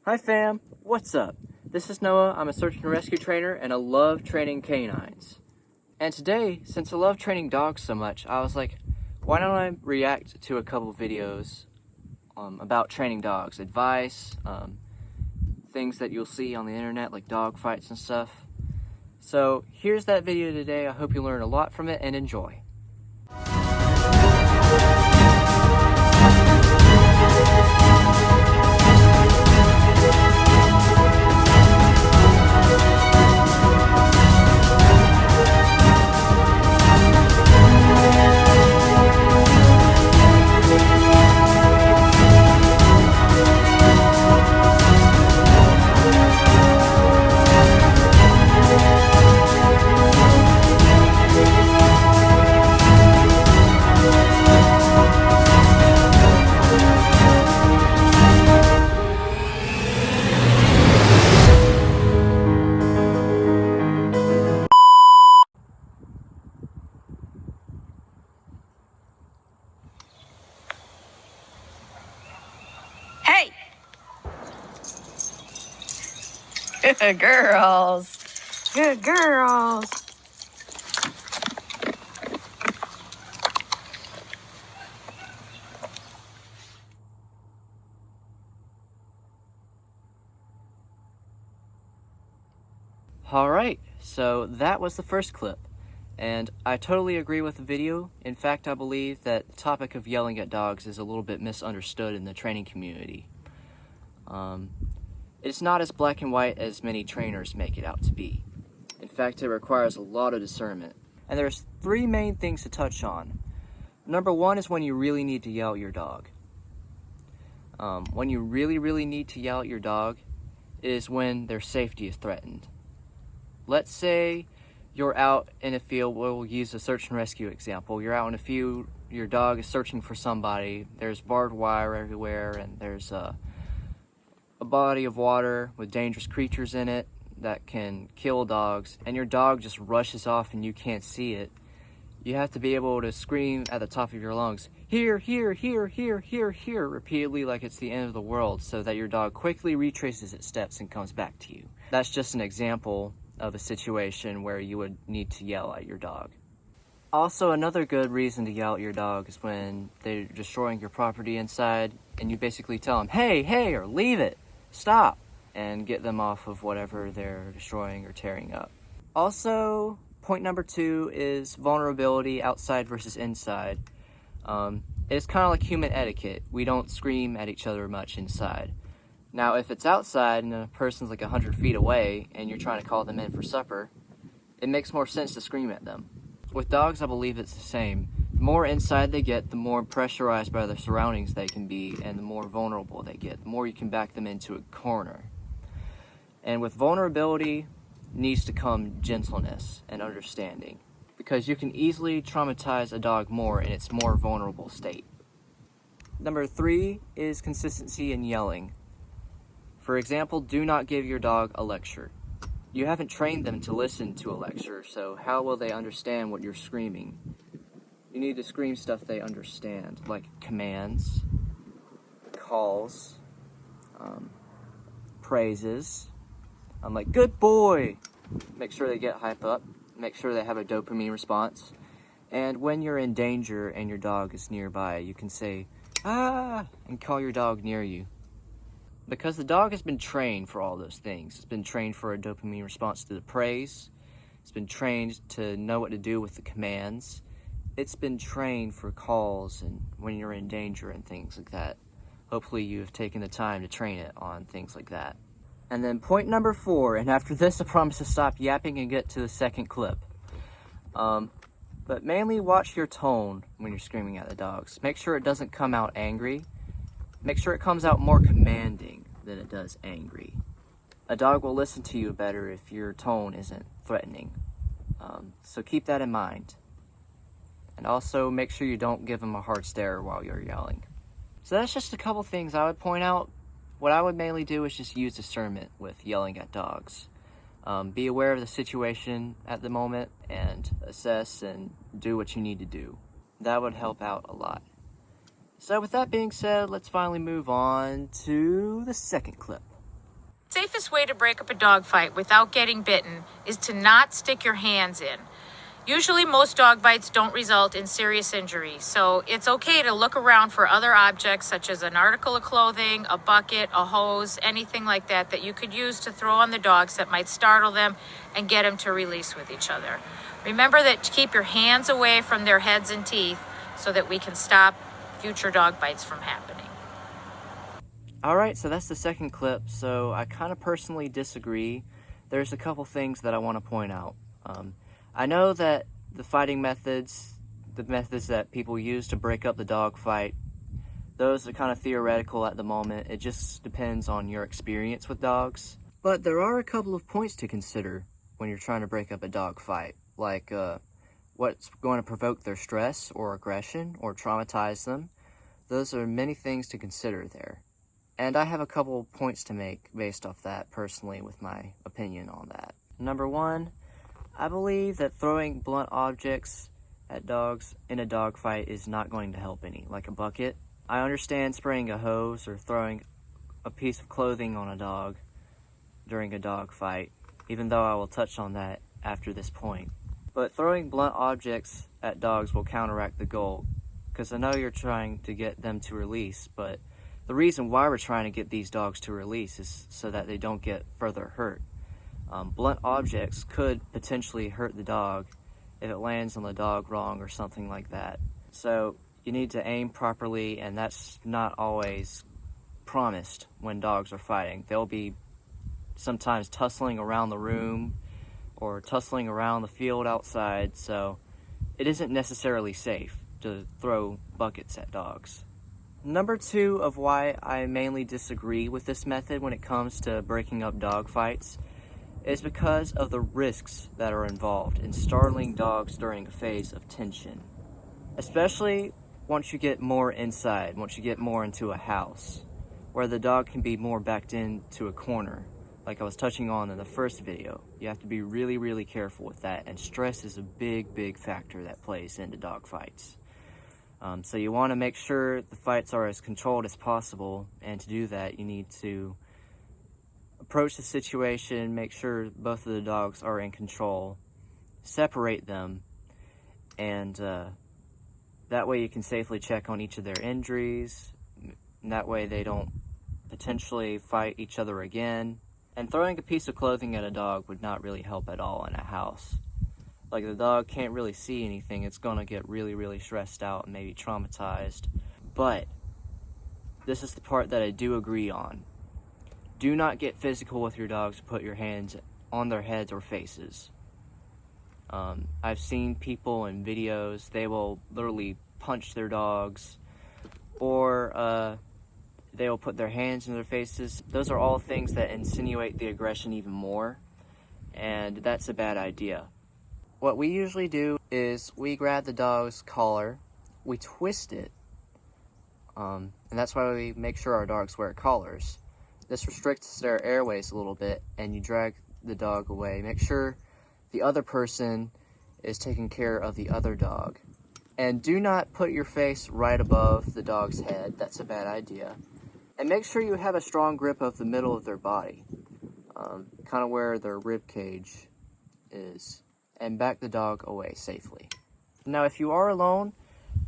Hi fam, what's up? This is Noah. I'm a search and rescue trainer and I love training canines. And today, since I love training dogs so much, I was like, why don't I react to a couple videos about training dogs, advice, things that you'll see on the internet like dog fights and stuff. So here's that video today. I hope you learn a lot from it and enjoy. Hey! Good girls. Good girls. Alright, so that was the first clip. And I totally agree with the video. In fact, I believe that the topic of yelling at dogs is a little bit misunderstood in the training community. It's not as black and white as many trainers make it out to be. In fact, it requires a lot of discernment. And there's three main things to touch on. Number one is when you really need to yell at your dog. When you really need to yell at your dog is when their safety is threatened. Let's say you're out in a field, we'll use a search and rescue example. You're out in a field, your dog is searching for somebody, there's barbed wire everywhere, and there's a body of water with dangerous creatures in it that can kill dogs, and your dog just rushes off and you can't see it. You have to be able to scream at the top of your lungs, here, here, here, here, here, here, repeatedly like it's the end of the world, so that your dog quickly retraces its steps and comes back to you. That's just an example of a situation where you would need to yell at your dog. Also, another good reason to yell at your dog is when they're destroying your property inside and you basically tell them, hey, or leave it, stop, and get them off of whatever they're destroying or tearing up. Also, point number two is vulnerability outside versus inside. It's kind of like human etiquette. We don't scream at each other much inside. Now, if it's outside and a person's like 100 feet away and you're trying to call them in for supper, it makes more sense to scream at them. With dogs, I believe it's the same. The more inside they get, the more pressurized by their surroundings they can be, and the more vulnerable they get, the more you can back them into a corner. And with vulnerability needs to come gentleness and understanding, because you can easily traumatize a dog more in its more vulnerable state. Number three is consistency in yelling. For example, do not give your dog a lecture. You haven't trained them to listen to a lecture, so how will they understand what you're screaming? You need to scream stuff they understand, like commands, calls, praises, like good boy. Make sure they get hype up, make sure they have a dopamine response. And when you're in danger and your dog is nearby, you can say, ah, and call your dog near you. Because the dog has been trained for all those things. It's been trained for a dopamine response to the praise. It's been trained to know what to do with the commands. It's been trained for calls and when you're in danger and things like that. Hopefully you have taken the time to train it on things like that. And then point number four, and after this I promise to stop yapping and get to the second clip. But mainly watch your tone when you're screaming at the dogs. Make sure it doesn't come out angry. Make sure it comes out more commanding than it does angry. A dog will listen to you better if your tone isn't threatening. So keep that in mind. And also make sure you don't give them a hard stare while you're yelling. So that's just a couple things I would point out. What I would mainly do is just use discernment with yelling at dogs. Be aware of the situation at the moment and assess and do what you need to do. That would help out a lot. So with that being said, let's finally move on to the second clip. Safest way to break up a dog fight without getting bitten is to not stick your hands in. Usually most dog bites don't result in serious injury, so it's okay to look around for other objects such as an article of clothing, a bucket, a hose, anything like that that you could use to throw on the dogs that might startle them and get them to release with each other. Remember that to keep your hands away from their heads and teeth so that we can stop future dog bites from happening. Alright, so that's the second clip, so I kind of personally disagree. There's a couple things that I want to point out. I know that the fighting methods, the methods that people use to break up the dog fight, those are kind of theoretical at the moment. It just depends on your experience with dogs. But there are a couple of points to consider when you're trying to break up a dog fight, like what's going to provoke their stress or aggression or traumatize them. Those are many things to consider there. And I have a couple points to make based off that personally with my opinion on that. Number one, I believe that throwing blunt objects at dogs in a dog fight is not going to help any, like a bucket. I understand spraying a hose or throwing a piece of clothing on a dog during a dog fight, even though I will touch on that after this point. But throwing blunt objects at dogs will counteract the goal, because I know you're trying to get them to release, but the reason why we're trying to get these dogs to release is so that they don't get further hurt. Blunt objects could potentially hurt the dog if it lands on the dog wrong or something like that. So you need to aim properly, and that's not always promised when dogs are fighting. They'll be sometimes tussling around the room or tussling around the field outside, so it isn't necessarily safe to throw buckets at dogs. Number two of why I mainly disagree with this method when it comes to breaking up dog fights is because of the risks that are involved in startling dogs during a phase of tension. Especially once you get more inside, once you get more into a house, where the dog can be more backed into a corner, like I was touching on in the first video. You have to be really, really careful with that, and stress is a big, big factor that plays into dog fights. So you want to make sure the fights are as controlled as possible, and to do that you need to approach the situation, make sure both of the dogs are in control, separate them, and that way you can safely check on each of their injuries, and that way they don't potentially fight each other again. And throwing a piece of clothing at a dog would not really help at all in a house. Like, the dog can't really see anything, it's gonna get really, really stressed out and maybe traumatized. But this is the part that I do agree on. Do not get physical with your dogs. Put your hands on their heads or faces. I've seen people in videos, they will literally punch their dogs, or they will put their hands in their faces. Those are all things that insinuate the aggression even more, and that's a bad idea. What we usually do is we grab the dog's collar, we twist it, and that's why we make sure our dogs wear collars. This restricts their airways a little bit, and you drag the dog away. Make sure the other person is taking care of the other dog. And do not put your face right above the dog's head. That's a bad idea. And make sure you have a strong grip of the middle of their body, kind of where their rib cage is, and back the dog away safely. Now, if you are alone,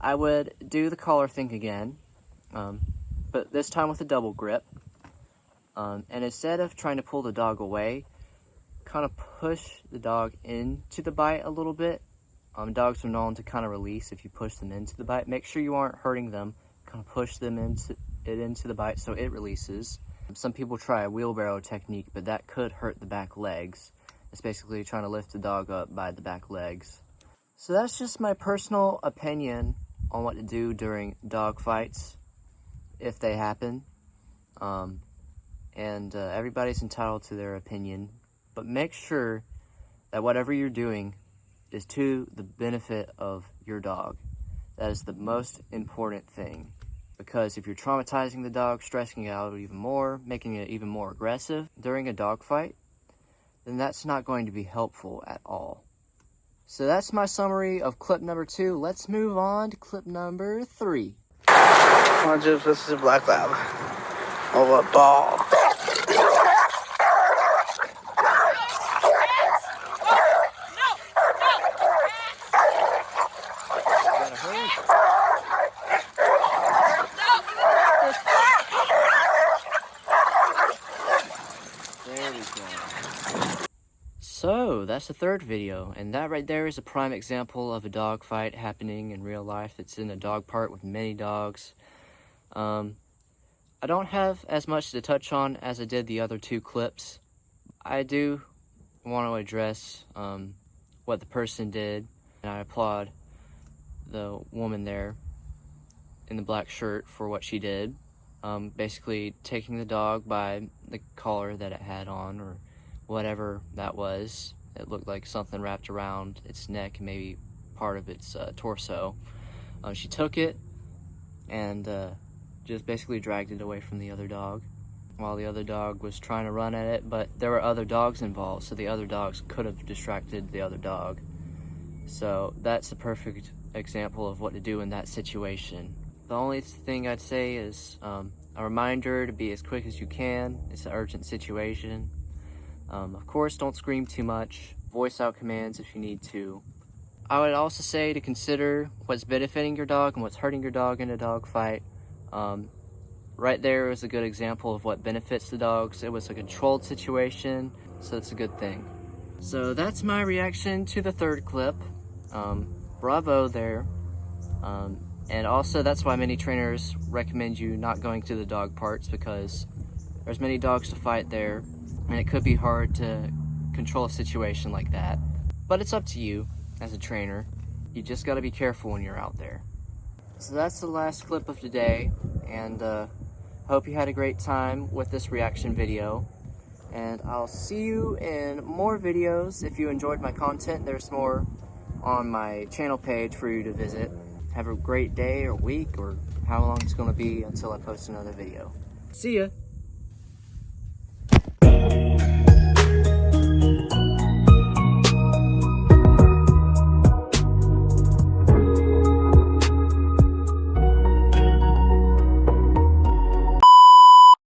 I would do the collar thing again, but this time with a double grip. And instead of trying to pull the dog away, kind of push the dog into the bite a little bit. Dogs are known to kind of release if you push them into the bite. Make sure you aren't hurting them. Kind of push them into the bite so it releases. Some people try a wheelbarrow technique, but that could hurt the back legs. It's basically trying to lift the dog up by the back legs. So that's just my personal opinion on what to do during dog fights, if they happen. Everybody's entitled to their opinion, but make sure that whatever you're doing is to the benefit of your dog. That is the most important thing, because if you're traumatizing the dog, stressing it out even more, making it even more aggressive during a dog fight, then that's not going to be helpful at all. So that's my summary of clip number 2. Let's move on to clip number 3. This is a black lab. Oh, a ball. So that's the third video, and that right there is a prime example of a dog fight happening in real life. It's in a dog park with many dogs. I don't have as much to touch on as I did the other two clips. I do want to address what the person did, and I applaud the woman there in the black shirt for what she did. Basically taking the dog by the collar that it had on, or whatever that was. It looked like something wrapped around its neck and maybe part of its torso. She took it and just basically dragged it away from the other dog while the other dog was trying to run at it, but there were other dogs involved, so the other dogs could have distracted the other dog. So that's a perfect example of what to do in that situation. The only thing I'd say is a reminder to be as quick as you can. It's an urgent situation. Of course, don't scream too much. Voice out commands if you need to. I would also say to consider what's benefiting your dog and what's hurting your dog in a dog fight. Right there is a good example of what benefits the dogs. It was a controlled situation, so it's a good thing. So that's my reaction to the third clip. Bravo there. And also that's why many trainers recommend you not going to the dog parks, because there's many dogs to fight there, and it could be hard to control a situation like that. But it's up to you as a trainer. You just got to be careful when you're out there. So that's the last clip of today, and hope you had a great time with this reaction video. And I'll see you in more videos. If you enjoyed my content, there's more on my channel page for you to visit. Have a great day or week, or how long it's going to be until I post another video. See ya!